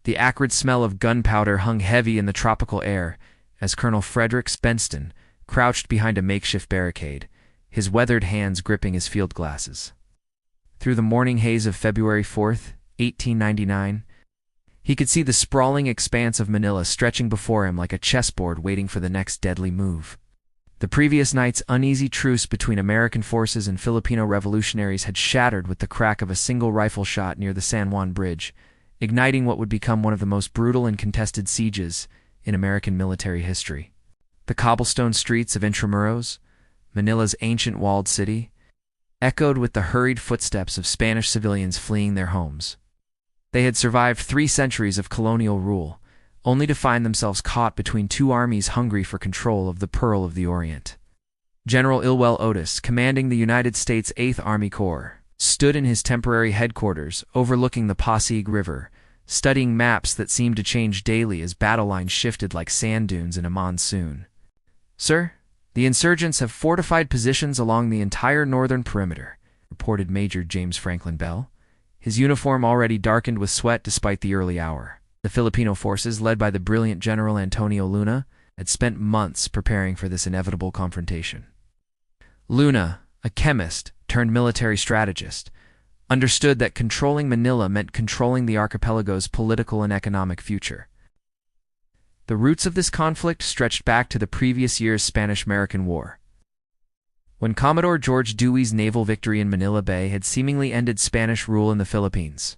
The acrid smell of gunpowder hung heavy in the tropical air as Colonel Frederick Spenston crouched behind a makeshift barricade, his weathered hands gripping his field glasses. Through the morning haze of February 4th, 1899, he could see the sprawling expanse of Manila stretching before him like a chessboard waiting for the next deadly move. The previous night's uneasy truce between American forces and Filipino revolutionaries had shattered with the crack of a single rifle shot near the San Juan Bridge, igniting what would become one of the most brutal and contested sieges in American military history. The cobblestone streets of Intramuros, Manila's ancient walled city, echoed with the hurried footsteps of Spanish civilians fleeing their homes. They had survived 3 centuries of colonial rule, only to find themselves caught between 2 armies hungry for control of the Pearl of the Orient. General Ilwell Otis, commanding the United States 8th Army Corps, stood in his temporary headquarters overlooking the Pasig River, studying maps that seemed to change daily as battle lines shifted like sand dunes in a monsoon. "Sir, the insurgents have fortified positions along the entire northern perimeter," reported Major James Franklin Bell, his uniform already darkened with sweat despite the early hour. The Filipino forces, led by the brilliant General Antonio Luna, had spent months preparing for this inevitable confrontation. Luna, a chemist turned military strategist, understood that controlling Manila meant controlling the archipelago's political and economic future. The roots of this conflict stretched back to the previous year's Spanish-American War, when Commodore George Dewey's naval victory in Manila Bay had seemingly ended Spanish rule in the Philippines.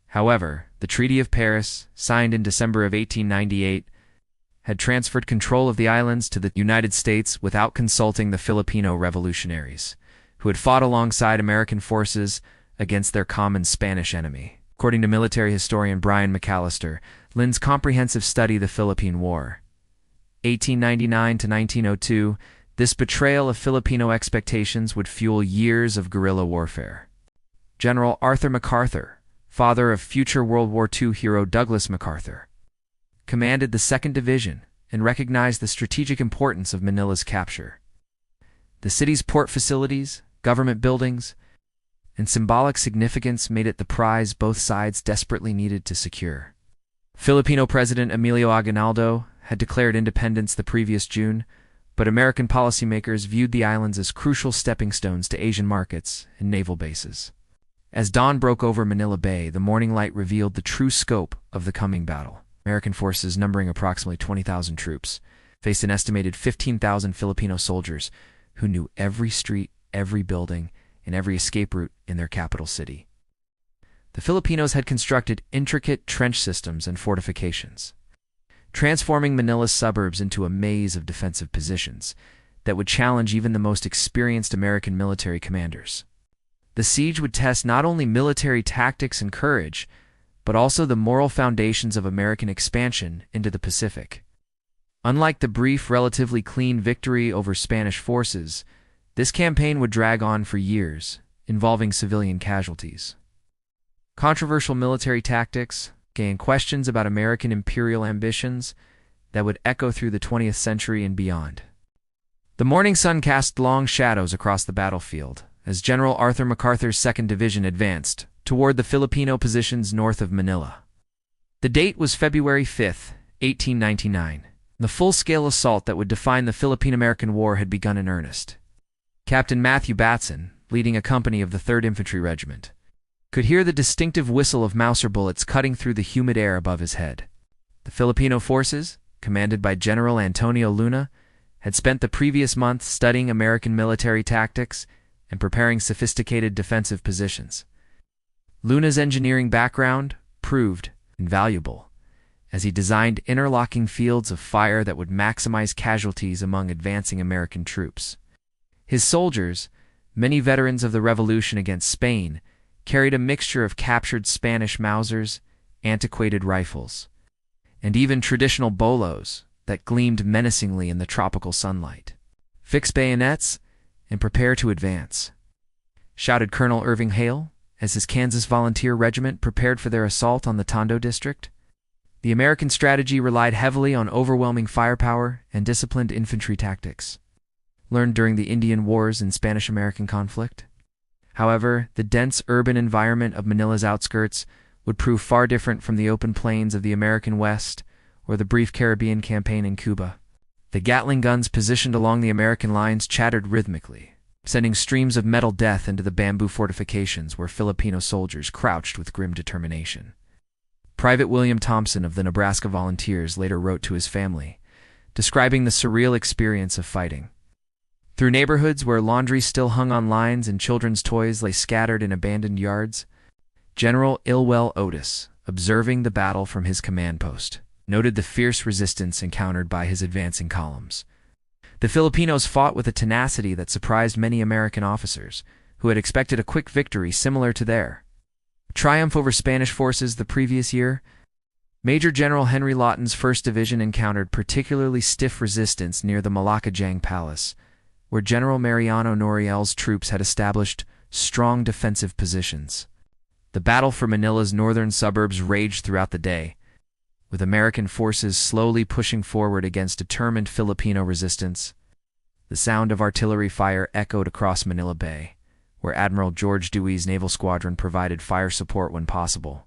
However, the Treaty of Paris, signed in December of 1898, had transferred control of the islands to the United States without consulting the Filipino revolutionaries, who had fought alongside American forces against their common Spanish enemy. According to military historian Brian McAllister, Lynn's comprehensive study of the Philippine War, 1899 to 1902, this betrayal of Filipino expectations would fuel years of guerrilla warfare. General Arthur MacArthur, father of future World War II hero Douglas MacArthur, commanded the 2nd Division and recognized the strategic importance of Manila's capture. The city's port facilities, government buildings, and symbolic significance made it the prize both sides desperately needed to secure. Filipino President Emilio Aguinaldo had declared independence the previous June, but American policymakers viewed the islands as crucial stepping stones to Asian markets and naval bases. As dawn broke over Manila Bay, the morning light revealed the true scope of the coming battle. American forces, numbering approximately 20,000 troops, faced an estimated 15,000 Filipino soldiers who knew every street, every building, and every escape route in their capital city. The Filipinos had constructed intricate trench systems and fortifications, transforming Manila's suburbs into a maze of defensive positions that would challenge even the most experienced American military commanders. The siege would test not only military tactics and courage, but also the moral foundations of American expansion into the Pacific. Unlike the brief, relatively clean victory over Spanish forces, this campaign would drag on for years, involving civilian casualties. Controversial military tactics gained questions about American imperial ambitions that would echo through the 20th century and beyond. The morning sun cast long shadows across the battlefield as General Arthur MacArthur's 2nd Division advanced toward the Filipino positions north of Manila. The date was February 5, 1899. The full-scale assault that would define the Philippine-American War had begun in earnest. Captain Matthew Batson, leading a company of the 3rd Infantry Regiment, could hear the distinctive whistle of Mauser bullets cutting through the humid air above his head. The Filipino forces, commanded by General Antonio Luna, had spent the previous month studying American military tactics and preparing sophisticated defensive positions. Luna's engineering background proved invaluable, as he designed interlocking fields of fire that would maximize casualties among advancing American troops. His soldiers, many veterans of the revolution against Spain, carried a mixture of captured Spanish Mausers, antiquated rifles, and even traditional bolos that gleamed menacingly in the tropical sunlight. "Fix bayonets and prepare to advance," shouted Colonel Irving Hale as his Kansas Volunteer Regiment prepared for their assault on the Tondo District. The American strategy relied heavily on overwhelming firepower and disciplined infantry tactics, learned during the Indian Wars and Spanish-American conflict. However, the dense urban environment of Manila's outskirts would prove far different from the open plains of the American West or the brief Caribbean campaign in Cuba. The Gatling guns positioned along the American lines chattered rhythmically, sending streams of metal death into the bamboo fortifications where Filipino soldiers crouched with grim determination. Private William Thompson of the Nebraska Volunteers later wrote to his family, describing the surreal experience of fighting. Through neighborhoods where laundry still hung on lines and children's toys lay scattered in abandoned yards, General Ilwell Otis, observing the battle from his command post, noted the fierce resistance encountered by his advancing columns. The Filipinos fought with a tenacity that surprised many American officers, who had expected a quick victory similar to their triumph over Spanish forces the previous year. Major General Henry Lawton's 1st Division encountered particularly stiff resistance near the Malacanang Palace, where General Mariano Noriel's troops had established strong defensive positions. The battle for Manila's northern suburbs raged throughout the day, with American forces slowly pushing forward against determined Filipino resistance. The sound of artillery fire echoed across Manila Bay, where Admiral George Dewey's naval squadron provided fire support when possible.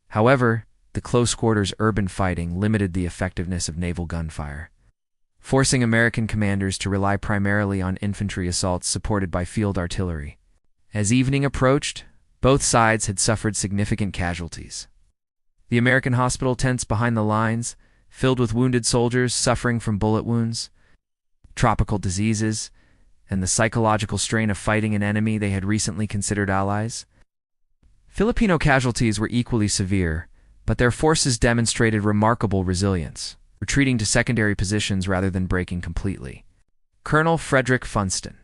However, the close-quarters urban fighting limited the effectiveness of naval gunfire, forcing American commanders to rely primarily on infantry assaults supported by field artillery. As evening approached, both sides had suffered significant casualties. The American hospital tents behind the lines, filled with wounded soldiers suffering from bullet wounds, tropical diseases, and the psychological strain of fighting an enemy they had recently considered allies. Filipino casualties were equally severe, but their forces demonstrated remarkable resilience, retreating to secondary positions rather than breaking completely. Colonel Frederick Funston,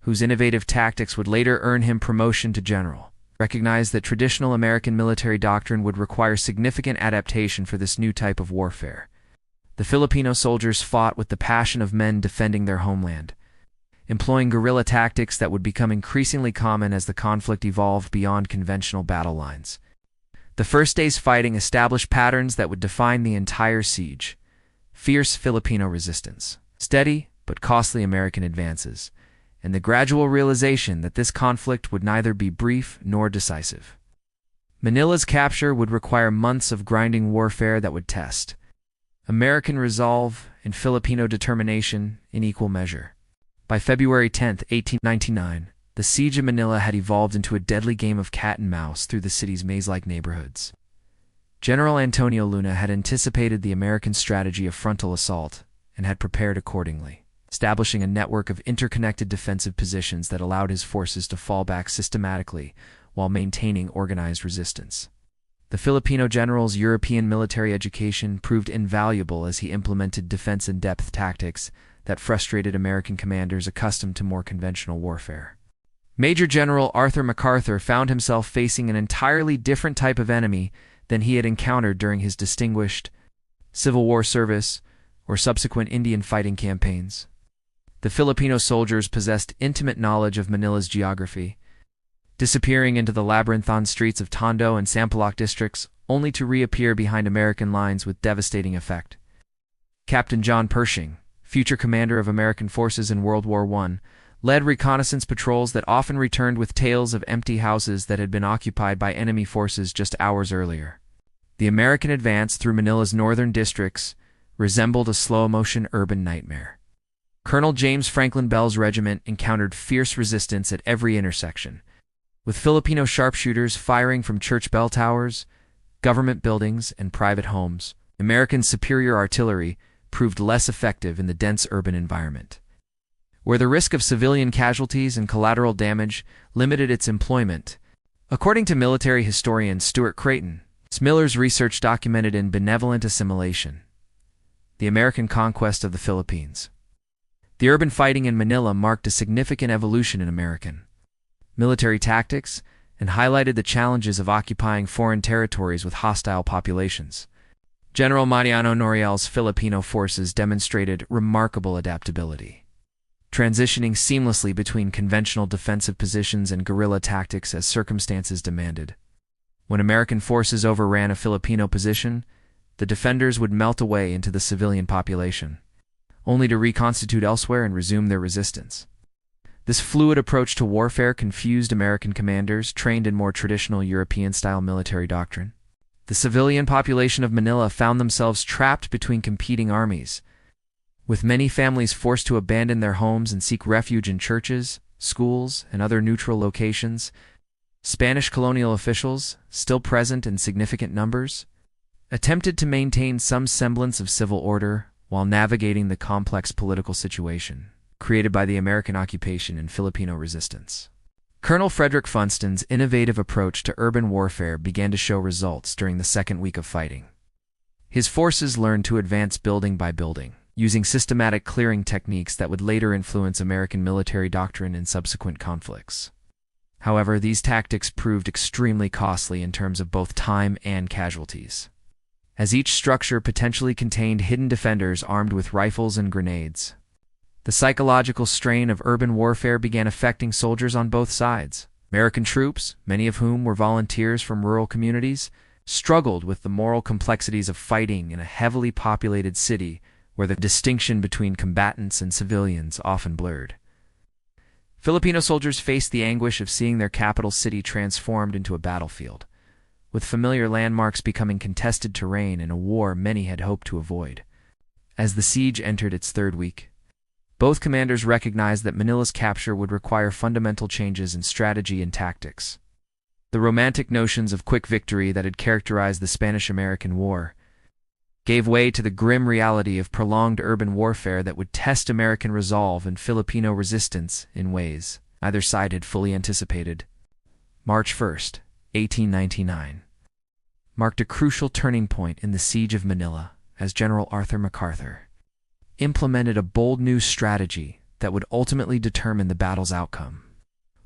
whose innovative tactics would later earn him promotion to general, recognized that traditional American military doctrine would require significant adaptation for this new type of warfare. The Filipino soldiers fought with the passion of men defending their homeland, employing guerrilla tactics that would become increasingly common as the conflict evolved beyond conventional battle lines. The first day's fighting established patterns that would define the entire siege: fierce Filipino resistance, steady but costly American advances, and the gradual realization that this conflict would neither be brief nor decisive. Manila's capture would require months of grinding warfare that would test American resolve and Filipino determination in equal measure. By February 10, 1899, the siege of Manila had evolved into a deadly game of cat and mouse through the city's maze-like neighborhoods. General Antonio Luna had anticipated the American strategy of frontal assault and had prepared accordingly, establishing a network of interconnected defensive positions that allowed his forces to fall back systematically while maintaining organized resistance. The Filipino general's European military education proved invaluable as he implemented defense-in-depth tactics that frustrated American commanders accustomed to more conventional warfare. Major General Arthur MacArthur found himself facing an entirely different type of enemy than he had encountered during his distinguished Civil War service or subsequent Indian fighting campaigns. The Filipino soldiers possessed intimate knowledge of Manila's geography, disappearing into the labyrinthine streets of Tondo and Sampaloc districts only to reappear behind American lines with devastating effect. Captain John Pershing, future commander of American forces in World War I, led reconnaissance patrols that often returned with tales of empty houses that had been occupied by enemy forces just hours earlier. The American advance through Manila's northern districts resembled a slow-motion urban nightmare. Colonel James Franklin Bell's regiment encountered fierce resistance at every intersection, with Filipino sharpshooters firing from church bell towers, government buildings, and private homes. American superior artillery proved less effective in the dense urban environment, where the risk of civilian casualties and collateral damage limited its employment. According to military historian Stuart Creighton, Miller's research documented in Benevolent Assimilation, the American conquest of the Philippines. The urban fighting in Manila marked a significant evolution in American military tactics and highlighted the challenges of occupying foreign territories with hostile populations. General Mariano Noriel's Filipino forces demonstrated remarkable adaptability, transitioning seamlessly between conventional defensive positions and guerrilla tactics as circumstances demanded. When American forces overran a Filipino position, the defenders would melt away into the civilian population, only to reconstitute elsewhere and resume their resistance. This fluid approach to warfare confused American commanders trained in more traditional European-style military doctrine. The civilian population of Manila found themselves trapped between competing armies, with many families forced to abandon their homes and seek refuge in churches, schools, and other neutral locations. Spanish colonial officials, still present in significant numbers, attempted to maintain some semblance of civil order while navigating the complex political situation created by the American occupation and Filipino resistance. Colonel Frederick Funston's innovative approach to urban warfare began to show results during the second week of fighting. His forces learned to advance building by building, using systematic clearing techniques that would later influence American military doctrine in subsequent conflicts. However, these tactics proved extremely costly in terms of both time and casualties, as each structure potentially contained hidden defenders armed with rifles and grenades. The psychological strain of urban warfare began affecting soldiers on both sides. American troops, many of whom were volunteers from rural communities, struggled with the moral complexities of fighting in a heavily populated city where the distinction between combatants and civilians often blurred. Filipino soldiers faced the anguish of seeing their capital city transformed into a battlefield, with familiar landmarks becoming contested terrain in a war many had hoped to avoid. As the siege entered its third week, both commanders recognized that Manila's capture would require fundamental changes in strategy and tactics. The romantic notions of quick victory that had characterized the Spanish-American War gave way to the grim reality of prolonged urban warfare that would test American resolve and Filipino resistance in ways either side had fully anticipated. March 1st, 1899, marked a crucial turning point in the Siege of Manila as General Arthur MacArthur implemented a bold new strategy that would ultimately determine the battle's outcome.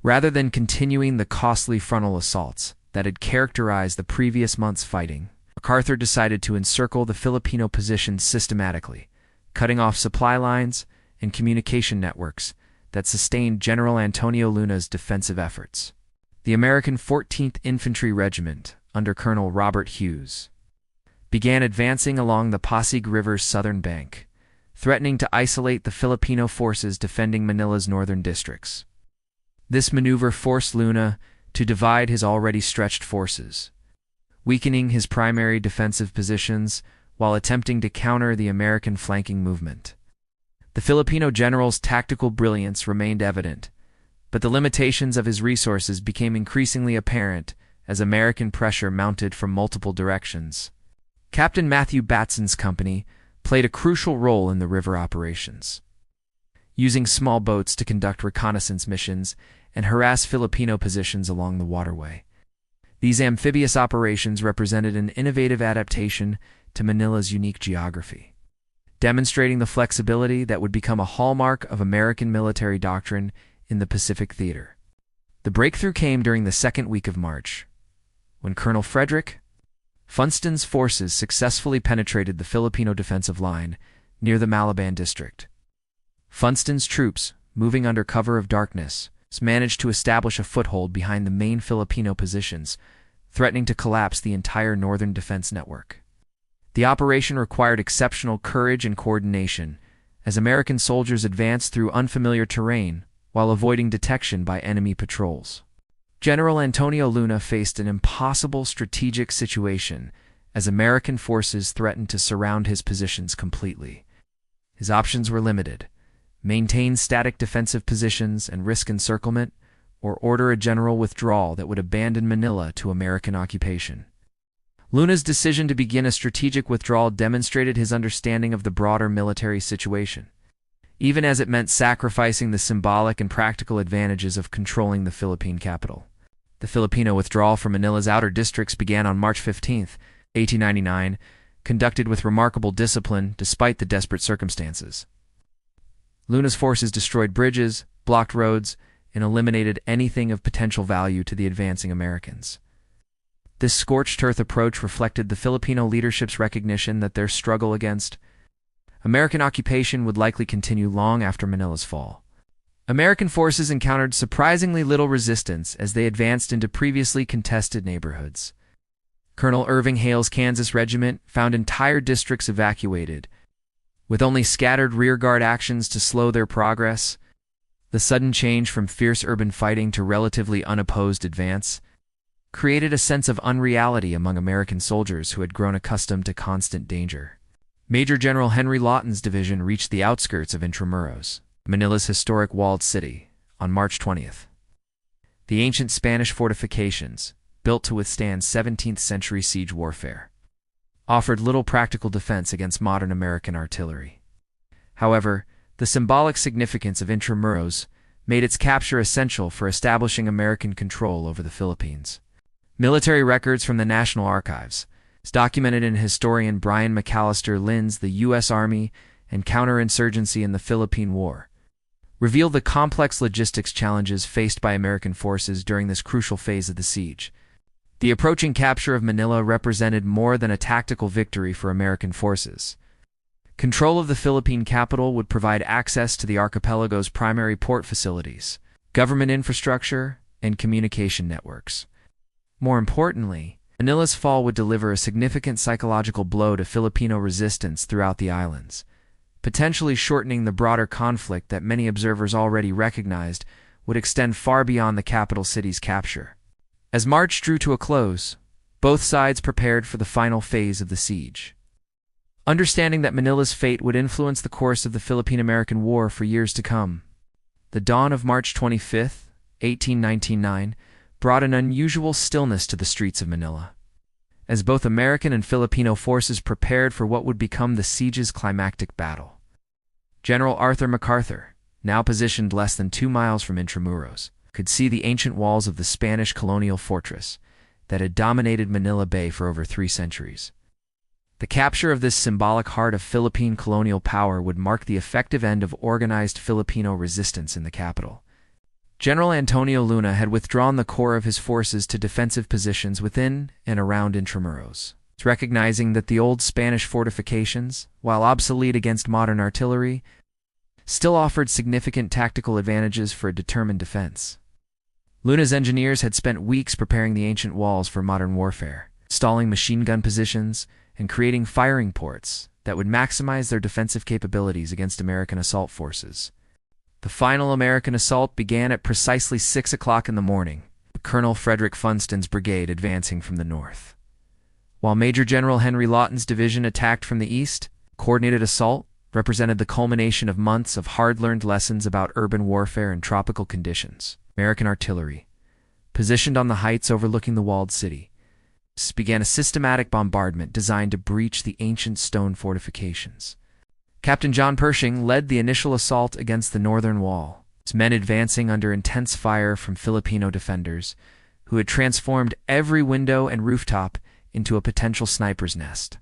Rather than continuing the costly frontal assaults that had characterized the previous month's fighting, MacArthur decided to encircle the Filipino positions systematically, cutting off supply lines and communication networks that sustained General Antonio Luna's defensive efforts. The American 14th Infantry Regiment, under Colonel Robert Hughes, began advancing along the Pasig River's southern bank, threatening to isolate the Filipino forces defending Manila's northern districts. This maneuver forced Luna to divide his already stretched forces, weakening his primary defensive positions while attempting to counter the American flanking movement. The Filipino general's tactical brilliance remained evident, but the limitations of his resources became increasingly apparent as American pressure mounted from multiple directions. Captain Matthew Batson's company played a crucial role in the river operations, using small boats to conduct reconnaissance missions and harass Filipino positions along the waterway. These amphibious operations represented an innovative adaptation to Manila's unique geography, demonstrating the flexibility that would become a hallmark of American military doctrine in the Pacific theater. The breakthrough came during the second week of March, when Colonel Frederick Funston's forces successfully penetrated the Filipino defensive line near the Malaban district. Funston's troops, moving under cover of darkness, managed to establish a foothold behind the main Filipino positions, threatening to collapse the entire northern defense network. The operation required exceptional courage and coordination, as American soldiers advanced through unfamiliar terrain while avoiding detection by enemy patrols. General Antonio Luna faced an impossible strategic situation as American forces threatened to surround his positions completely. His options were limited: maintain static defensive positions and risk encirclement, or order a general withdrawal that would abandon Manila to American occupation. Luna's decision to begin a strategic withdrawal demonstrated his understanding of the broader military situation, even as it meant sacrificing the symbolic and practical advantages of controlling the Philippine capital. The Filipino withdrawal from Manila's outer districts began on March 15, 1899, conducted with remarkable discipline despite the desperate circumstances. Luna's forces destroyed bridges, blocked roads, and eliminated anything of potential value to the advancing Americans. This scorched earth approach reflected the Filipino leadership's recognition that their struggle against American occupation would likely continue long after Manila's fall. American forces encountered surprisingly little resistance as they advanced into previously contested neighborhoods. Colonel Irving Hale's Kansas Regiment found entire districts evacuated, with only scattered rearguard actions to slow their progress. The sudden change from fierce urban fighting to relatively unopposed advance created a sense of unreality among American soldiers who had grown accustomed to constant danger. Major General Henry Lawton's division reached the outskirts of Intramuros, Manila's historic walled city, on March 20th. The ancient Spanish fortifications, built to withstand 17th-century siege warfare, offered little practical defense against modern American artillery. However, the symbolic significance of Intramuros made its capture essential for establishing American control over the Philippines. Military records from the National Archives, as documented in historian Brian McAllister Lynn's The U.S. Army and Counterinsurgency in the Philippine War, reveal the complex logistics challenges faced by American forces during this crucial phase of the siege. The approaching capture of Manila represented more than a tactical victory for American forces. Control of the Philippine capital would provide access to the archipelago's primary port facilities, government infrastructure, and communication networks. More importantly, Manila's fall would deliver a significant psychological blow to Filipino resistance throughout the islands, potentially shortening the broader conflict that many observers already recognized would extend far beyond the capital city's capture. As March drew to a close, both sides prepared for the final phase of the siege. Understanding that Manila's fate would influence the course of the Philippine-American War for years to come, the dawn of March 25, 1899, brought an unusual stillness to the streets of Manila, as both American and Filipino forces prepared for what would become the siege's climactic battle. General Arthur MacArthur, now positioned less than 2 miles from Intramuros, could see the ancient walls of the Spanish colonial fortress that had dominated Manila Bay for over 3 centuries. The capture of this symbolic heart of Philippine colonial power would mark the effective end of organized Filipino resistance in the capital. General Antonio Luna had withdrawn the core of his forces to defensive positions within and around Intramuros, recognizing that the old Spanish fortifications, while obsolete against modern artillery, still offered significant tactical advantages for a determined defense. Luna's engineers had spent weeks preparing the ancient walls for modern warfare, installing machine gun positions and creating firing ports that would maximize their defensive capabilities against American assault forces. The final American assault began at precisely 6 o'clock in the morning, with Colonel Frederick Funston's brigade advancing from the north. While Major General Henry Lawton's division attacked from the east, coordinated assault represented the culmination of months of hard-learned lessons about urban warfare and tropical conditions. American artillery, positioned on the heights overlooking the walled city, began a systematic bombardment designed to breach the ancient stone fortifications. Captain John Pershing led the initial assault against the northern wall, his men advancing under intense fire from Filipino defenders, who had transformed every window and rooftop into a potential sniper's nest.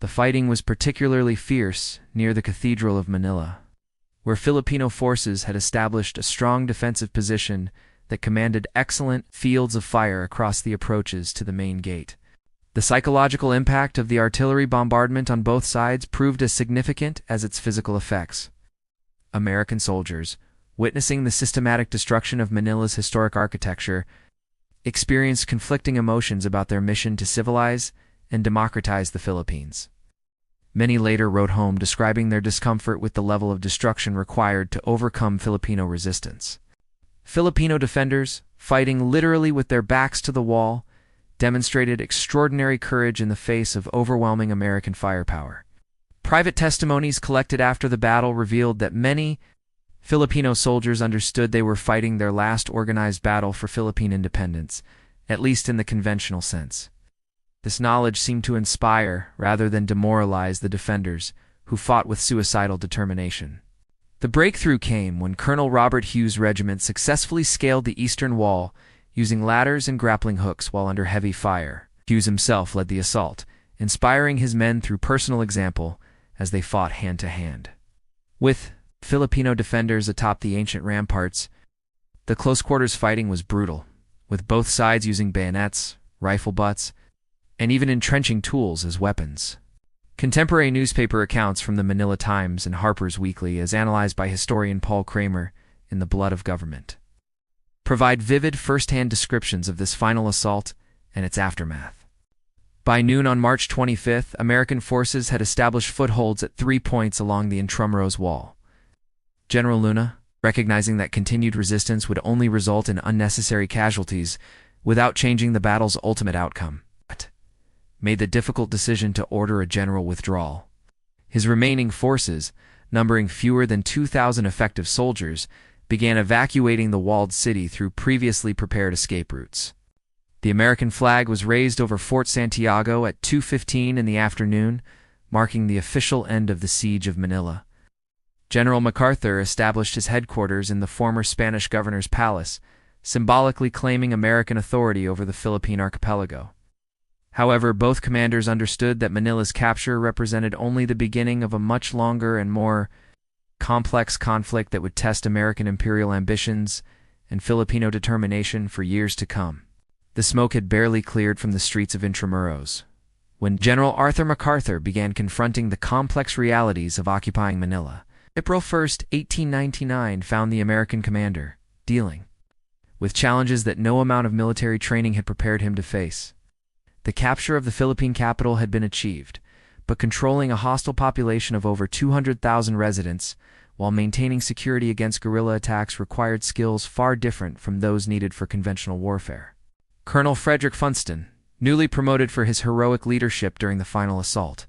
The fighting was particularly fierce near the Cathedral of Manila, where Filipino forces had established a strong defensive position that commanded excellent fields of fire across the approaches to the main gate. The psychological impact of the artillery bombardment on both sides proved as significant as its physical effects. American soldiers, witnessing the systematic destruction of Manila's historic architecture, experienced conflicting emotions about their mission to civilize and democratize the Philippines. Many later wrote home describing their discomfort with the level of destruction required to overcome Filipino resistance. Filipino defenders, fighting literally with their backs to the wall, demonstrated extraordinary courage in the face of overwhelming American firepower. Private testimonies collected after the battle revealed that many Filipino soldiers understood they were fighting their last organized battle for Philippine independence, at least in the conventional sense. This knowledge seemed to inspire rather than demoralize the defenders, who fought with suicidal determination. The breakthrough came when Colonel Robert Hughes' regiment successfully scaled the eastern wall using ladders and grappling hooks while under heavy fire. Hughes himself led the assault, inspiring his men through personal example as they fought hand-to-hand. With Filipino defenders atop the ancient ramparts, the close-quarters fighting was brutal, with both sides using bayonets, rifle butts, and even entrenching tools as weapons. Contemporary newspaper accounts from the Manila Times and Harper's Weekly, as analyzed by historian Paul Kramer in The Blood of Government, provide vivid first-hand descriptions of this final assault and its aftermath. By noon on March 25th, American forces had established footholds at 3 points along the Intramuros wall. General Luna, recognizing that continued resistance would only result in unnecessary casualties, without changing the battle's ultimate outcome, made the difficult decision to order a general withdrawal. His remaining forces, numbering fewer than 2,000 effective soldiers, began evacuating the walled city through previously prepared escape routes. The American flag was raised over Fort Santiago at 2:15 in the afternoon, marking the official end of the siege of Manila. General MacArthur established his headquarters in the former Spanish governor's palace, symbolically claiming American authority over the Philippine archipelago. However, both commanders understood that Manila's capture represented only the beginning of a much longer and more complex conflict that would test American imperial ambitions and Filipino determination for years to come. The smoke had barely cleared from the streets of Intramuros when General Arthur MacArthur began confronting the complex realities of occupying Manila. April 1, 1899 found the American commander dealing with challenges that no amount of military training had prepared him to face. The capture of the Philippine capital had been achieved, but controlling a hostile population of over 200,000 residents while maintaining security against guerrilla attacks required skills far different from those needed for conventional warfare. Colonel Frederick Funston, newly promoted for his heroic leadership during the final assault,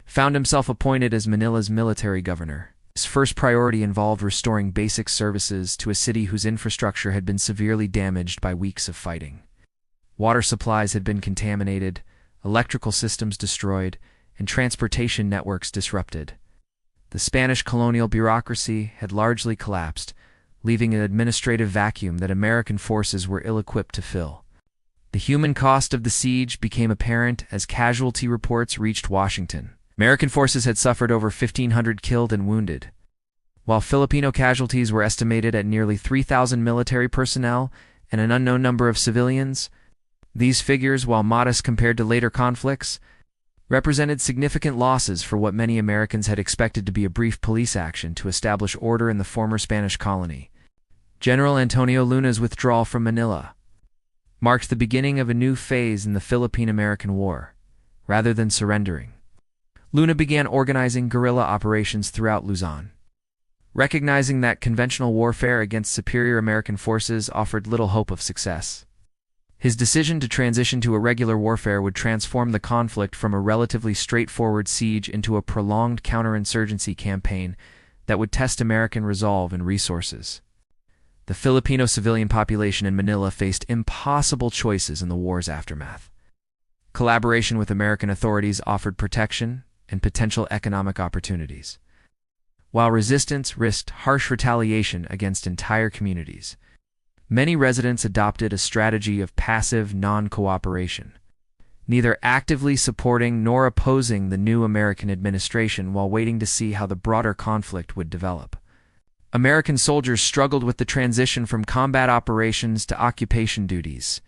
found himself appointed as Manila's military governor. His first priority involved restoring basic services to a city whose infrastructure had been severely damaged by weeks of fighting. Water supplies had been contaminated, electrical systems destroyed, and transportation networks disrupted. The Spanish colonial bureaucracy had largely collapsed, leaving an administrative vacuum that American forces were ill-equipped to fill. The human cost of the siege became apparent as casualty reports reached Washington. American forces had suffered over 1,500 killed and wounded, while Filipino casualties were estimated at nearly 3,000 military personnel and an unknown number of civilians. These figures, while modest compared to later conflicts, represented significant losses for what many Americans had expected to be a brief police action to establish order in the former Spanish colony. General Antonio Luna's withdrawal from Manila marked the beginning of a new phase in the Philippine-American War. Rather than surrendering, Luna began organizing guerrilla operations throughout Luzon. Recognizing that conventional warfare against superior American forces offered little hope of success, his decision to transition to irregular warfare would transform the conflict from a relatively straightforward siege into a prolonged counterinsurgency campaign that would test American resolve and resources. The Filipino civilian population in Manila faced impossible choices in the war's aftermath. Collaboration with American authorities offered protection and potential economic opportunities, while resistance risked harsh retaliation against entire communities. Many residents adopted a strategy of passive non-cooperation, neither actively supporting nor opposing the new American administration while waiting to see how the broader conflict would develop. American soldiers struggled with the transition from combat operations to occupation duties.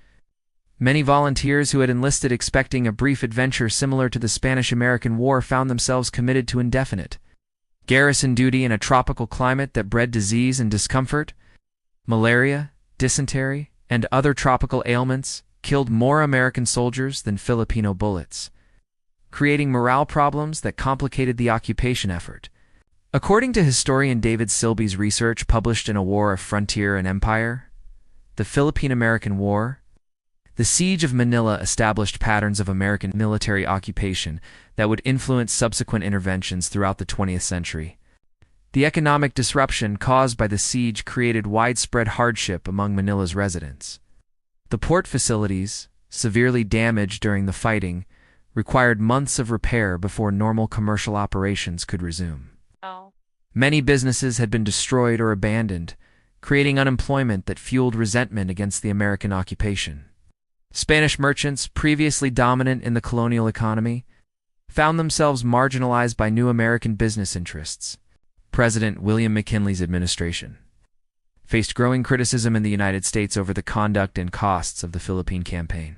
Many volunteers who had enlisted expecting a brief adventure similar to the Spanish-American War found themselves committed to indefinite garrison duty in a tropical climate that bred disease and discomfort. Malaria, dysentery, and other tropical ailments killed more American soldiers than Filipino bullets, creating morale problems that complicated the occupation effort. According to historian David Silby's research published in A War of Frontier and Empire, The Philippine-American War, the Siege of Manila established patterns of American military occupation that would influence subsequent interventions throughout the 20th century. The economic disruption caused by the siege created widespread hardship among Manila's residents. The port facilities, severely damaged during the fighting, required months of repair before normal commercial operations could resume. Many businesses had been destroyed or abandoned, creating unemployment that fueled resentment against the American occupation. Spanish merchants, previously dominant in the colonial economy, found themselves marginalized by new American business interests. President William McKinley's administration faced growing criticism in the United States over the conduct and costs of the Philippine campaign.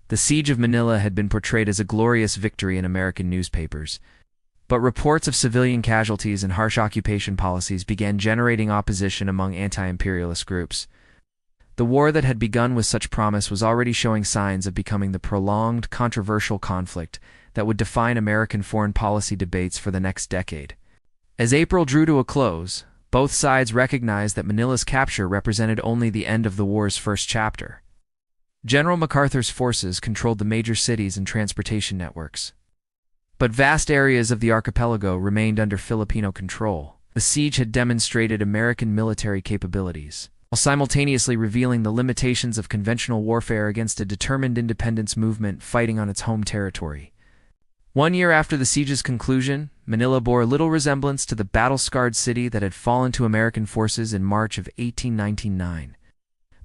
The Siege of Manila had been portrayed as a glorious victory in American newspapers, but reports of civilian casualties and harsh occupation policies began generating opposition among anti-imperialist groups. The war that had begun with such promise was already showing signs of becoming the prolonged, controversial conflict that would define American foreign policy debates for the next decade. As April drew to a close, both sides recognized that Manila's capture represented only the end of the war's first chapter. General MacArthur's forces controlled the major cities and transportation networks. But vast areas of the archipelago remained under Filipino control. The siege had demonstrated American military capabilities, while simultaneously revealing the limitations of conventional warfare against a determined independence movement fighting on its home territory. 1 year after the siege's conclusion, Manila bore little resemblance to the battle-scarred city that had fallen to American forces in March of 1899.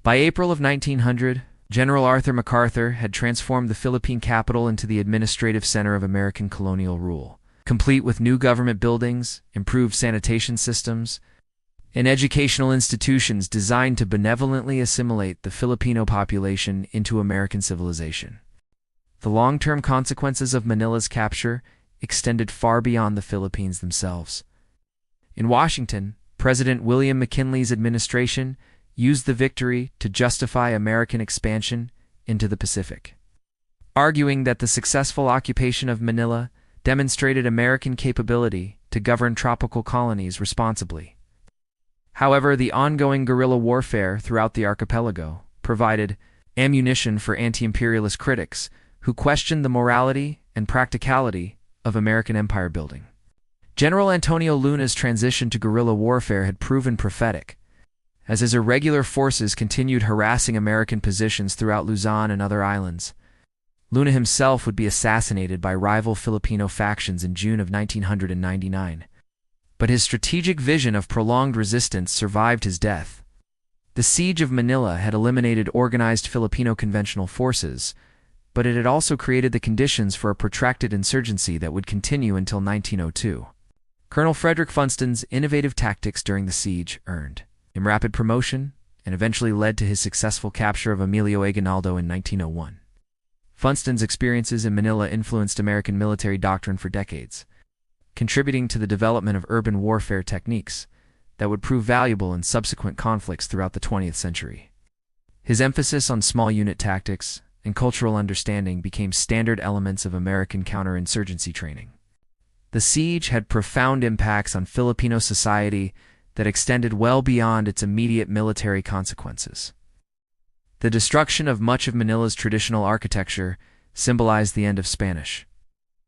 By April of 1900, General Arthur MacArthur had transformed the Philippine capital into the administrative center of American colonial rule, complete with new government buildings, improved sanitation systems, and educational institutions designed to benevolently assimilate the Filipino population into American civilization. The long-term consequences of Manila's capture extended far beyond the Philippines themselves. In Washington, President William McKinley's administration used the victory to justify American expansion into the Pacific, arguing that the successful occupation of Manila demonstrated American capability to govern tropical colonies responsibly. However, the ongoing guerrilla warfare throughout the archipelago provided ammunition for anti-imperialist critics who questioned the morality and practicality of American empire building. General Antonio Luna's transition to guerrilla warfare had proven prophetic, as his irregular forces continued harassing American positions throughout Luzon and other islands. Luna himself would be assassinated by rival Filipino factions in June of 1999. But his strategic vision of prolonged resistance survived his death. The siege of Manila had eliminated organized Filipino conventional forces, but it had also created the conditions for a protracted insurgency that would continue until 1902. Colonel Frederick Funston's innovative tactics during the siege earned him rapid promotion and eventually led to his successful capture of Emilio Aguinaldo in 1901. Funston's experiences in Manila influenced American military doctrine for decades, contributing to the development of urban warfare techniques that would prove valuable in subsequent conflicts throughout the 20th century. His emphasis on small unit tactics and cultural understanding became standard elements of American counterinsurgency training. The siege had profound impacts on Filipino society that extended well beyond its immediate military consequences. The destruction of much of Manila's traditional architecture symbolized the end of Spanish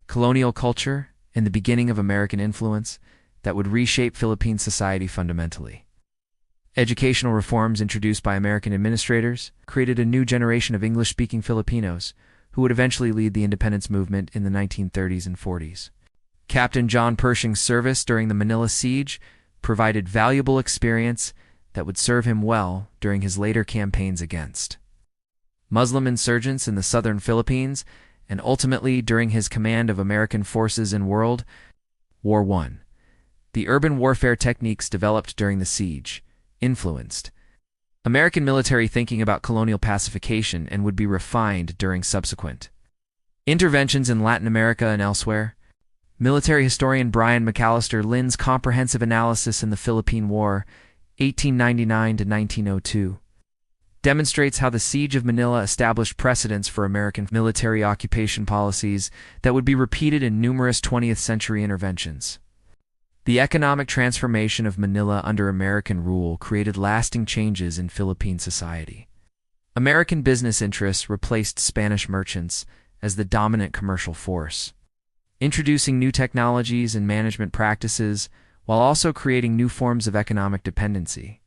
colonial culture and the beginning of American influence that would reshape Philippine society fundamentally. Educational reforms introduced by American administrators created a new generation of English-speaking Filipinos who would eventually lead the independence movement in the 1930s and 40s. Captain John Pershing's service during the Manila siege provided valuable experience that would serve him well during his later campaigns against Muslim insurgents in the southern Philippines and ultimately during his command of American forces in World War I. The urban warfare techniques developed during the siege influenced American military thinking about colonial pacification and would be refined during subsequent interventions in Latin America and elsewhere. Military historian Brian McAllister Lynn's comprehensive analysis in the Philippine War, 1899 to 1902, demonstrates how the Siege of Manila established precedents for American military occupation policies that would be repeated in numerous 20th century interventions. The economic transformation of Manila under American rule created lasting changes in Philippine society. American business interests replaced Spanish merchants as the dominant commercial force, introducing new technologies and management practices while also creating new forms of economic dependency.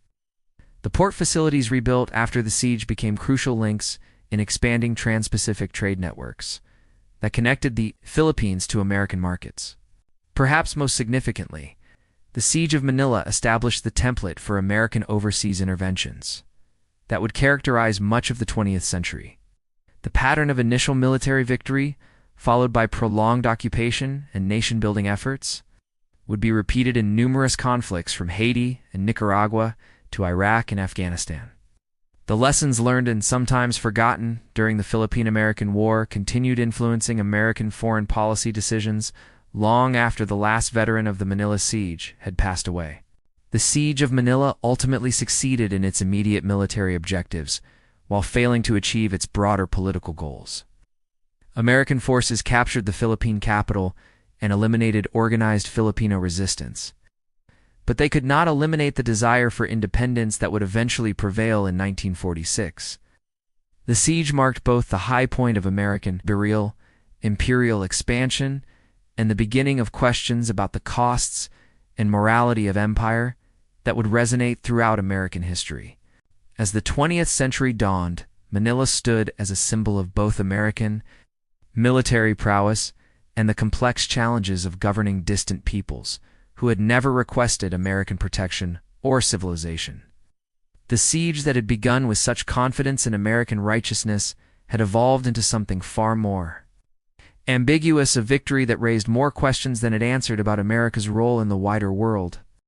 The port facilities rebuilt after the siege became crucial links in expanding trans-Pacific trade networks that connected the Philippines to American markets. Perhaps most significantly, the Siege of Manila established the template for American overseas interventions that would characterize much of the 20th century. The pattern of initial military victory, followed by prolonged occupation and nation-building efforts, would be repeated in numerous conflicts from Haiti and Nicaragua to Iraq and Afghanistan. The lessons learned and sometimes forgotten during the Philippine-American War continued influencing American foreign policy decisions long after the last veteran of the Manila siege had passed away. The Siege of Manila ultimately succeeded in its immediate military objectives, while failing to achieve its broader political goals. American forces captured the Philippine capital and eliminated organized Filipino resistance, but they could not eliminate the desire for independence that would eventually prevail in 1946. The siege marked both the high point of American imperial expansion and the beginning of questions about the costs and morality of empire that would resonate throughout American history. As the 20th century dawned, Manila stood as a symbol of both American military prowess and the complex challenges of governing distant peoples who had never requested American protection or civilization. The siege that had begun with such confidence in American righteousness had evolved into something far more ambiguous, a victory that raised more questions than it answered about America's role in the wider world.